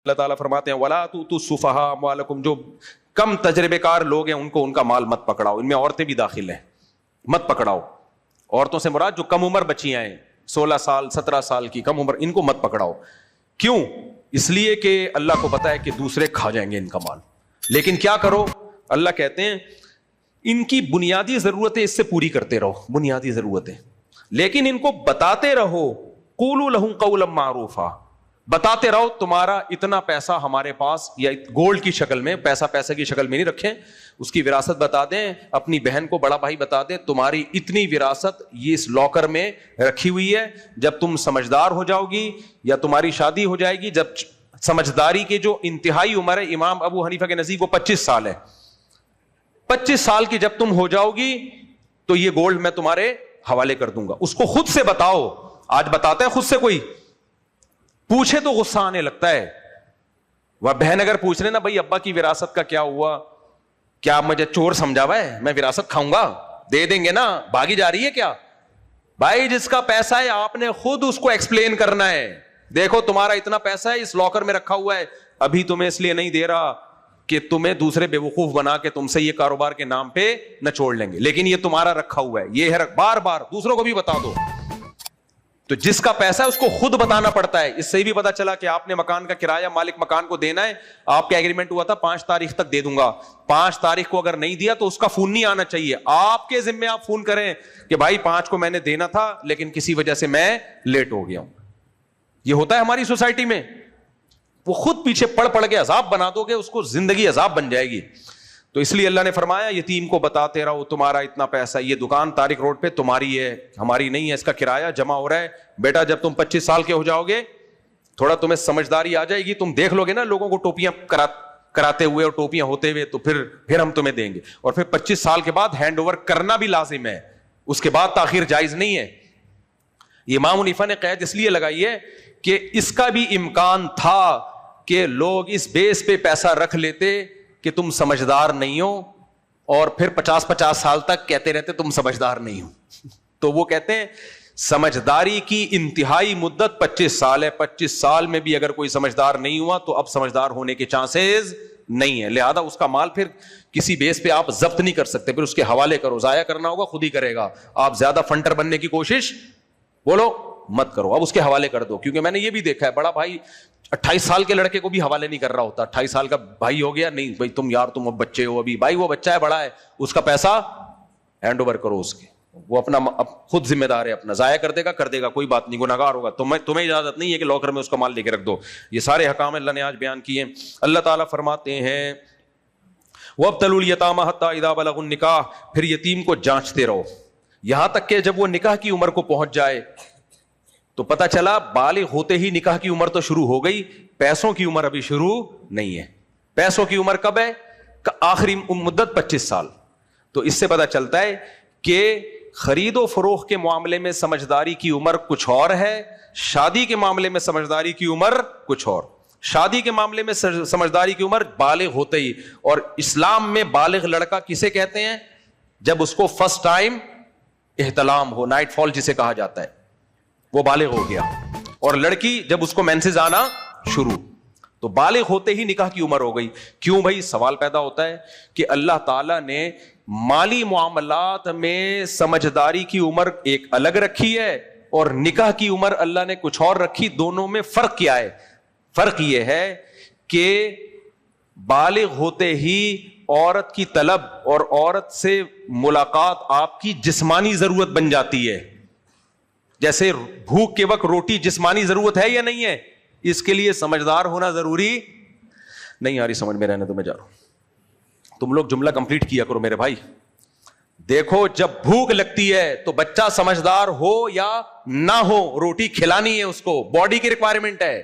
اللہ تعالیٰ فرماتے ہیں وَلَا تُؤْتُوا السُّفَهَاءَ أَمْوَالَكُمْ، جو کم تجربے کار لوگ ہیں ان کو ان کا مال مت پکڑاؤ. ان میں عورتیں بھی داخل ہیں. مت پکڑاؤ. عورتوں سے مراد جو کم عمر بچیاں ہیں، 16 سال 17 سال کی کم عمر، ان کو مت پکڑاؤ. کیوں؟ اس لیے کہ اللہ کو پتا ہے کہ دوسرے کھا جائیں گے ان کا مال. لیکن کیا کرو؟ اللہ کہتے ہیں ان کی بنیادی ضرورتیں اس سے پوری کرتے رہو، بنیادی ضرورتیں، لیکن ان کو بتاتے رہو قولوا لهم قولا معروفا، بتاتے رہو تمہارا اتنا پیسہ ہمارے پاس، یا گولڈ کی شکل میں، پیسہ کی شکل میں نہیں رکھیں، اس کی وراثت بتا دیں. اپنی بہن کو بڑا بھائی بتا دیں تمہاری اتنی وراثت یہ اس لاکر میں رکھی ہوئی ہے، جب تم سمجھدار ہو جاؤ گی یا تمہاری شادی ہو جائے گی، جب سمجھداری کے جو انتہائی عمر ہے، امام ابو حنیفہ کے نزدیک وہ 25 سال ہے، 25 سال کی جب تم ہو جاؤ گی تو یہ گولڈ میں تمہارے حوالے کر دوں گا. اس کو خود سے بتاؤ. آج بتاتا ہے خود سے؟ کوئی پوچھے تو غصہ آنے لگتا ہے. وہ بہن اگر پوچھ رہے نا بھائی ابا کی وراثت کا کیا ہوا، کیا مجھے چور سمجھا ہوا ہے، میں وراثت کھاؤں گا؟ دے دیں گے نا، بھاگی جا رہی ہے کیا؟ بھائی جس کا پیسہ ہے آپ نے خود اس کو ایکسپلین کرنا ہے. دیکھو تمہارا اتنا پیسہ ہے اس لاکر میں رکھا ہوا ہے، ابھی تمہیں اس لیے نہیں دے رہا کہ تمہیں دوسرے بیوقوف بنا کے تم سے یہ کاروبار کے نام پہ نہ چھوڑ لیں گے، لیکن یہ تمہارا رکھا ہوا ہے، یہ ہے. بار بار دوسروں کو بھی بتا دو. تو جس کا پیسہ ہے اس کو خود بتانا پڑتا ہے. اس سے بھی پتا چلا کہ آپ نے مکان کا کرایہ مالک مکان کو دینا ہے، آپ کا ایگریمنٹ ہوا تھا 5 تاریخ تک دے دوں گا، 5 تاریخ کو اگر نہیں دیا تو اس کا فون نہیں آنا چاہیے. آپ کے ذمے آپ فون کریں کہ بھائی 5 کو میں نے دینا تھا لیکن کسی وجہ سے میں لیٹ ہو گیا ہوں. یہ ہوتا ہے ہماری سوسائٹی میں. وہ خود پیچھے پڑ کے عذاب بنا دو گے، اس کو زندگی عذاب بن جائے گی. تو اس لیے اللہ نے فرمایا یتیم کو بتاتے رہو تمہارا اتنا پیسہ، یہ دکان طارق روڈ پہ تمہاری ہے، ہماری نہیں ہے، اس کا کرایہ جمع ہو رہا ہے. بیٹا جب تم 25 سال کے ہو جاؤ گے تھوڑا تمہیں سمجھداری آ جائے گی، تم دیکھ لو گے نا لوگوں کو ٹوپیاں کراتے ہوئے اور ٹوپیاں ہوتے ہوئے، تو پھر ہم تمہیں دیں گے. اور پھر 25 سال کے بعد ہینڈ اوور کرنا بھی لازم ہے، اس کے بعد تاخیر جائز نہیں ہے. یہ امام حنیفہ نے قید اس لیے لگائی ہے کہ اس کا بھی امکان تھا کہ لوگ اس بیس پہ پیسہ رکھ لیتے کہ تم سمجھدار نہیں ہو، اور پھر 50 سال تک کہتے رہتے تم سمجھدار نہیں ہو. تو وہ کہتے ہیں سمجھداری کی انتہائی مدت 25 سال ہے. 25 سال میں بھی اگر کوئی سمجھدار نہیں ہوا تو اب سمجھدار ہونے کے چانسز نہیں ہے. لہذا اس کا مال پھر کسی بیس پہ آپ ضبط نہیں کر سکتے، پھر اس کے حوالے کرو. ضائع کرنا ہوگا خود ہی کرے گا. آپ زیادہ فنٹر بننے کی کوشش بولو مت کرو، اب اس کے حوالے کر دو. کیونکہ میں نے یہ بھی دیکھا ہے بڑا بھائی 28 سال کے لڑکے کو بھی حوالے نہیں کر رہا ہوتا. 28 سال کا بھائی ہو گیا، نہیں بھائی تم اب بچے ہو ابھی. بھائی وہ بچہ ہے، بڑا ہے، اس کا پیسہ ہینڈ اوور کرو اس کے، وہ اپنا خود ذمہ دار ہے، اپنا ضائع کر دے گا کوئی بات نہیں، گناہگار ہوگا. تمہیں اجازت نہیں ہے کہ لاکر میں اس کا مال لے کے رکھ دو. یہ سارے حکام اللہ نے آج بیان کیے. اللہ تعالیٰ فرماتے ہیں وَابْتَلُوا الْيَتَامَىٰ حَتَّىٰ إِذَا بَلَغُوا النِّكَاحَ، پھر یتیم کو جانچتے رہو یہاں تک کہ جب وہ نکاح کی عمر کو پہنچ جائے. تو پتہ چلا بالغ ہوتے ہی نکاح کی عمر تو شروع ہو گئی، پیسوں کی عمر ابھی شروع نہیں ہے. پیسوں کی عمر کب ہے؟ آخری مدت 25 سال. تو اس سے پتہ چلتا ہے کہ خرید و فروخت کے معاملے میں سمجھداری کی عمر کچھ اور ہے، شادی کے معاملے میں سمجھداری کی عمر کچھ اور. شادی کے معاملے میں سمجھداری کی عمر بالغ ہوتے ہی. اور اسلام میں بالغ لڑکا کسے کہتے ہیں؟ جب اس کو فرسٹ ٹائم احتلام ہو، نائٹ فال جسے کہا جاتا ہے، وہ بالغ ہو گیا. اور لڑکی جب اس کو مینسز آنا شروع، تو بالغ ہوتے ہی نکاح کی عمر ہو گئی. کیوں بھائی؟ سوال پیدا ہوتا ہے کہ اللہ تعالیٰ نے مالی معاملات میں سمجھداری کی عمر ایک الگ رکھی ہے اور نکاح کی عمر اللہ نے کچھ اور رکھی. دونوں میں فرق کیا ہے؟ فرق یہ ہے کہ بالغ ہوتے ہی عورت کی طلب اور عورت سے ملاقات آپ کی جسمانی ضرورت بن جاتی ہے. جیسے بھوک کے وقت روٹی جسمانی ضرورت ہے یا نہیں ہے؟ اس کے لیے سمجھدار ہونا ضروری نہیں. آ رہی سمجھ میں؟ رہنے تو میں جا رہا ہوں. تم لوگ جملہ کمپلیٹ کیا کرو میرے بھائی. دیکھو جب بھوک لگتی ہے تو بچہ سمجھدار ہو یا نہ ہو روٹی کھلانی ہے اس کو، باڈی کی ریکوائرمنٹ ہے.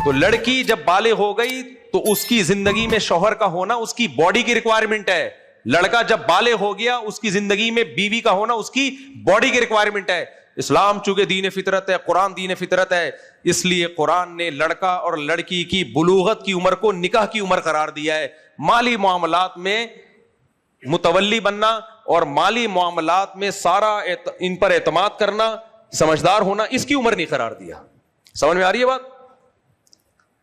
تو لڑکی جب بالغ ہو گئی تو اس کی زندگی میں شوہر کا ہونا اس کی باڈی کی ریکوائرمنٹ ہے. لڑکا جب بالغ ہو گیا اس کی زندگی میں بیوی کا ہونا اس کی باڈی کی ریکوائرمنٹ ہے. اسلام چونکہ دین فطرت ہے، قرآن دین فطرت ہے، اس لیے قرآن نے لڑکا اور لڑکی کی بلوغت کی عمر کو نکاح کی عمر قرار دیا ہے. مالی معاملات میں متولی بننا اور مالی معاملات میں سارا ان پر اعتماد کرنا، سمجھدار ہونا، اس کی عمر نہیں قرار دیا. سمجھ میں آ رہی ہے بات؟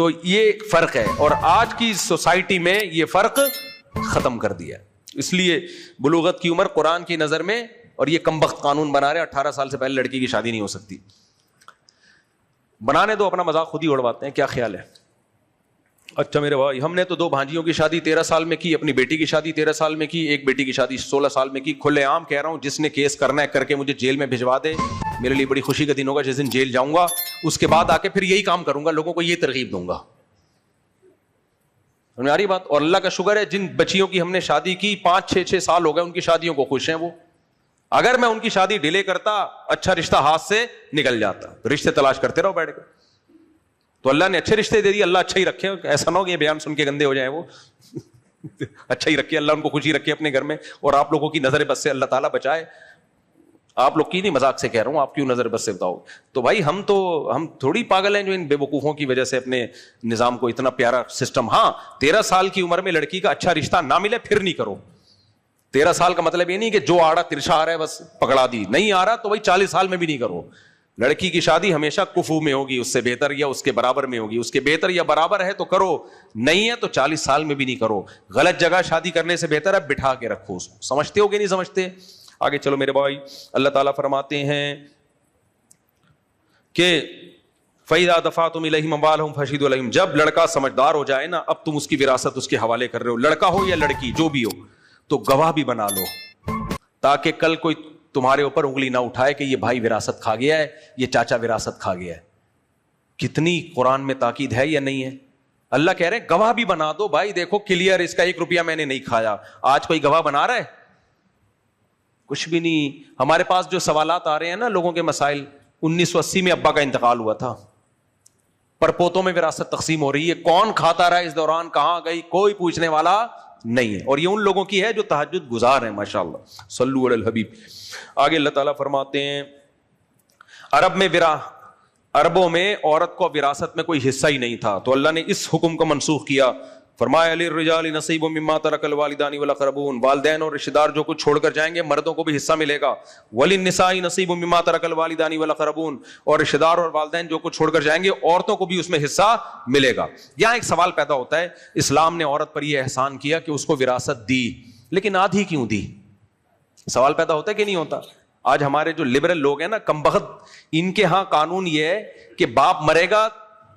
تو یہ ایک فرق ہے, اور آج کی سوسائٹی میں یہ فرق ختم کر دیا. اس لیے بلوغت کی عمر قرآن کی نظر میں, اور یہ کم بخت قانون بنا رہے 18 سال سے پہلے لڑکی کی شادی نہیں ہو سکتی. بنانے دو, اپنا مذاق خود ہی اڑواتے ہیں, کیا خیال ہے؟ اچھا میرے بھائی, ہم نے تو 2 بھانجیوں کی شادی 13 سال میں کی, اپنی بیٹی کی شادی 13 سال میں کی, ایک بیٹی کی شادی 16 سال میں کی. کھلے عام کہہ رہا ہوں, جس نے کیس کرنا ہے کر کے مجھے جیل میں بھجوا دے, میرے لیے بڑی خوشی کا دن ہوگا جس دن جیل جاؤں گا. اس کے بعد آ کے پھر یہی کام کروں گا, لوگوں کو یہ ترغیب دوں گا. ہماری بات. اور اللہ کا شکر ہے جن بچیوں کی ہم نے شادی کی 5-6 سال ہو گئے, ان کی شادیوں کو خوش ہیں وہ. اگر میں ان کی شادی ڈیلے کرتا, اچھا رشتہ ہاتھ سے نکل جاتا. رشتے تلاش کرتے رہو بیٹھ کر. تو اللہ نے اچھے رشتے دے دیے, اللہ اچھا ہی رکھے. ایسا نہ ہو کہ یہ بیان سن کے گندے ہو جائیں وہ. اچھا ہی رکھے اللہ, ان کو خوشی رکھے اپنے گھر میں, اور آپ لوگوں کی نظر بد سے اللہ تعالیٰ بچائے. آپ لوگ کی نہیں, مذاق سے کہہ رہا ہوں, آپ کیوں نظر بد سے بتاؤ. تو بھائی ہم تھوڑی پاگل ہیں جو ان بے وقوفوں کی وجہ سے اپنے نظام کو اتنا پیارا سسٹم. ہاں 13 سال کی عمر میں لڑکی کا اچھا رشتہ نہ ملے پھر نہیں کرو. 13 سال کا مطلب یہ نہیں کہ جو آڑا ترشا آ رہا ہے بس پکڑا دی, نہیں آ رہا تو بھائی 40 سال میں بھی نہیں کرو. لڑکی کی شادی ہمیشہ کفو میں ہوگی, اس سے بہتر یا اس کے برابر میں ہوگی. اس کے بہتر یا برابر ہے تو کرو, نہیں ہے تو 40 سال میں بھی نہیں کرو. غلط جگہ شادی کرنے سے بہتر ہے بٹھا کے رکھو. سمجھتے ہو کہ نہیں سمجھتے؟ آگے چلو میرے بھائی. اللہ تعالیٰ فرماتے ہیں کہ فَإِذَا دَفَعْتُمْ إِلَيْهِمْ أَمْوَالَهُمْ فَاشْهِدُوا عَلَيْهِمْ. جب لڑکا سمجھدار ہو جائے نا, اب تم اس کی وراثت اس کے حوالے کر رہے ہو, لڑکا ہو یا لڑکی جو بھی ہو, تو گواہ بھی بنا لو, تاکہ کل کوئی تمہارے اوپر انگلی نہ اٹھائے کہ یہ بھائی وراثت کھا گیا ہے, یہ چاچا وراثت کھا گیا ہے. کتنی قرآن میں تاکید ہے یا نہیں ہے؟ اللہ کہہ رہے ہیں گواہ بھی بنا دو. بھائی دیکھو کلیئر, اس کا 1 روپیہ میں نے نہیں کھایا. آج کوئی گواہ بنا رہا ہے؟ کچھ بھی نہیں. ہمارے پاس جو سوالات آ رہے ہیں نا لوگوں کے مسائل, 1980 میں ابا کا انتقال ہوا تھا, پر پوتوں میں وراثت تقسیم ہو رہی ہے, کون کھاتا رہا اس دوران, کہاں گئی, کوئی پوچھنے والا نہیں ہے. اور یہ ان لوگوں کی ہے جو تہجد گزار ہیں. ماشاءاللہ, صلو علی الحبیب. آگے اللہ تعالیٰ فرماتے ہیں عربوں میں عورت کو وراثت میں کوئی حصہ ہی نہیں تھا, تو اللہ نے اس حکم کو منسوخ کیا. فرمایا للرجال نصیب مما ترک الوالدان والاقربون, والدین اور رشتہ دار جو کچھ چھوڑ کر جائیں گے مردوں کو بھی حصہ ملے گا. وللنساء نصیب مما ترک الوالدان والاقربون, اور رشتہ دار اور والدین جو کچھ چھوڑ کر جائیں گے عورتوں کو بھی اس میں حصہ ملے گا. یہاں ایک سوال پیدا ہوتا ہے, اسلام نے عورت پر یہ احسان کیا کہ اس کو وراثت دی, لیکن آدھی کیوں دی؟ سوال پیدا ہوتا ہے کہ نہیں ہوتا؟ آج ہمارے جو لبرل لوگ ہیں نا, کمبخت, ان کے ہاں قانون یہ ہے کہ باپ مرے گا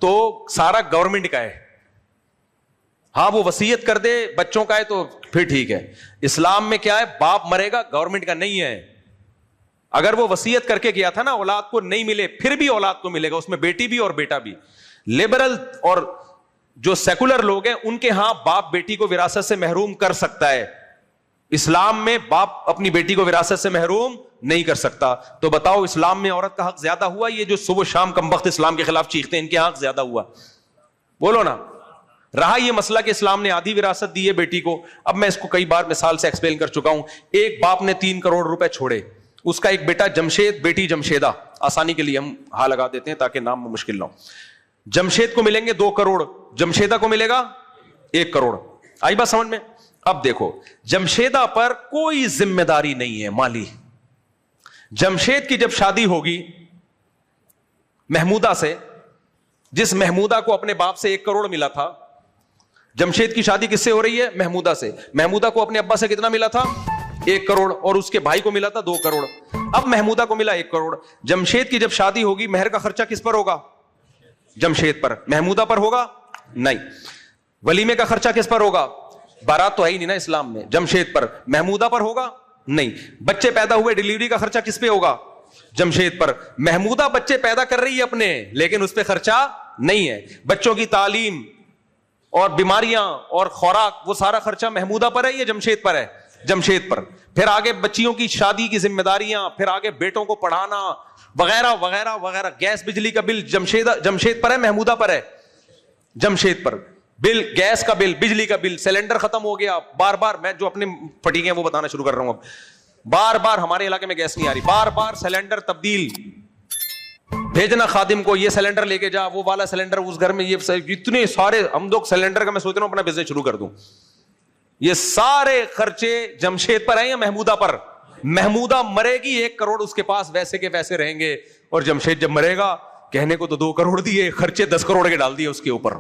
تو سارا گورنمنٹ کا ہے. ہاں وہ وصیت کر دے بچوں کا ہے تو پھر ٹھیک ہے. اسلام میں کیا ہے, باپ مرے گا گورنمنٹ کا نہیں ہے. اگر وہ وصیت کر کے گیا تھا نا اولاد کو نہیں ملے, پھر بھی اولاد کو ملے گا, اس میں بیٹی بھی اور بیٹا بھی. لبرل اور جو سیکولر لوگ ہیں ان کے ہاں باپ بیٹی کو وراثت سے محروم کر سکتا ہے. اسلام میں باپ اپنی بیٹی کو وراثت سے محروم نہیں کر سکتا. تو بتاؤ اسلام میں عورت کا حق زیادہ ہوا, یہ جو صبح شام کمبخت اسلام کے خلاف چیختے ہیں ان کے حق زیادہ ہوا؟ بولو نا. رہا یہ مسئلہ کہ اسلام نے آدھی وراثت دی ہے بیٹی کو. اب میں اس کو کئی بار مثال سے ایکسپلین کر چکا ہوں. ایک باپ نے 3 کروڑ روپے چھوڑے, اس کا ایک بیٹا جمشید, بیٹی جمشیدہ, آسانی کے لیے ہم ہاں لگا دیتے ہیں تاکہ نام میں مشکل نہ ہو. جمشید کو ملیں گے 2 کروڑ, جمشیدہ کو ملے گا 1 کروڑ. آئی بات سمجھ میں؟ اب دیکھو جمشیدہ پر کوئی ذمہ داری نہیں ہے مالی. جمشید کی جب شادی ہوگی محمودہ سے, جس محمودہ کو اپنے باپ سے 1 کروڑ ملا تھا, جمشید کی شادی کس سے ہو رہی ہے؟ محمودہ سے. محمودہ کو اپنے ابا سے کتنا ملا تھا؟ 1 کروڑ, اور اس کے بھائی کو ملا تھا 2 کروڑ. اب محمودہ کو ملا 1 کروڑ. جمشید کی جب شادی ہوگی مہر کا خرچہ کس پر ہوگا؟ جمشید پر. محمودہ پر ہوگا؟ نہیں. ولیمے کا خرچہ کس پر ہوگا؟ بارات تو ہے ہی نہیں نا اسلام میں. جمشید پر. محمودہ پر ہوگا؟ نہیں. بچے پیدا ہوئے, ڈیلیوری کا خرچہ کس پہ ہوگا؟ جمشید پر. محمودہ بچے پیدا کر رہی ہے اپنے, لیکن اس پہ خرچہ نہیں ہے. بچوں کی تعلیم اور بیماریاں اور خوراک وہ سارا خرچہ محمودہ پر ہے یا جمشید پر ہے؟ جمشید پر. پھر آگے بچیوں کی شادی کی ذمہ داریاں, پھر آگے بیٹوں کو پڑھانا وغیرہ وغیرہ وغیرہ. گیس بجلی کا بل جمشید پر ہے محمودہ پر ہے؟ جمشید پر. بل, گیس کا بل, بجلی کا بل, سلنڈر ختم ہو گیا, بار بار میں جو اپنے پھٹی ہیں وہ بتانا شروع کر رہا ہوں. اب بار بار ہمارے علاقے میں گیس نہیں آ رہی, بار بار سلنڈر تبدیل, بھیجنا خادم کو یہ سلنڈر لے کے جا, وہ والا سلنڈر اس گھر میں, یہ اتنے سارے ہم لوگ سلنڈر کا میں سوچ رہا ہوں اپنا بزنس شروع کر دوں. یہ سارے خرچے جمشید پر ہیں یا محمودہ پر؟ محمودہ مرے گی 1 کروڑ اس کے پاس ویسے کے ویسے رہیں گے, اور جمشید جب مرے گا کہنے کو تو 2 کروڑ دیے, خرچے 10 کروڑ کے ڈال دیے اس کے اوپر.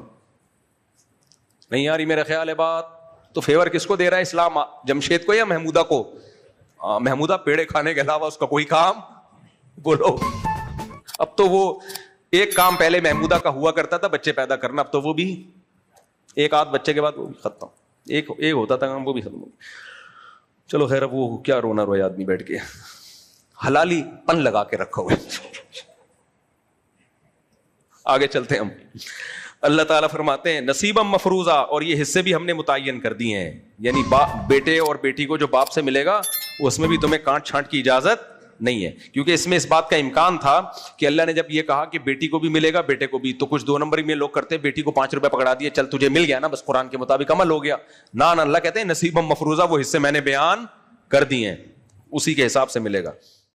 نہیں آ رہی میرا خیال ہے بات؟ تو فیور کس کو دے رہا ہے اسلام, جمشید کو یا محمودہ کو؟ محمودہ پیڑے کھانے کے علاوہ اس کا کوئی کام بولو. اب تو وہ ایک کام پہلے محمودہ کا ہوا کرتا تھا, بچے پیدا کرنا, اب تو وہ بھی ایک آدھ بچے کے بعد وہ بھی ختم. ایک ہوتا تھا کام, وہ بھی ختم ہو گیا. چلو خیر, اب وہ کیا رونا روئے آدمی بیٹھ کے, حلالی پن لگا کے رکھا ہوئے. آگے چلتے ہیں ہم. اللہ تعالیٰ فرماتے ہیں نصیبا مفروضہ, اور یہ حصے بھی ہم نے متعین کر دیے ہیں. یعنی بیٹے اور بیٹی کو جو باپ سے ملے گا اس میں بھی تمہیں کانٹ چھانٹ کی اجازت نہیں ہے, کیونکہ اس میں اس بات کا امکان تھا کہ اللہ نے جب یہ کہا کہ بیٹی کو بھی ملے گا بیٹے کو بھی, تو کچھ 2 نمبری میں لوگ کرتے, بیٹی کو 5 روپے پکڑا دیے, چل تجھے مل گیا نا, بس قرآن کے مطابق عمل ہو گیا. نہ اللہ کہتے ہیں نصیبا مفروضہ, وہ حصے میں نے بیان کر دیے ہیں, اسی کے حساب سے ملے گا.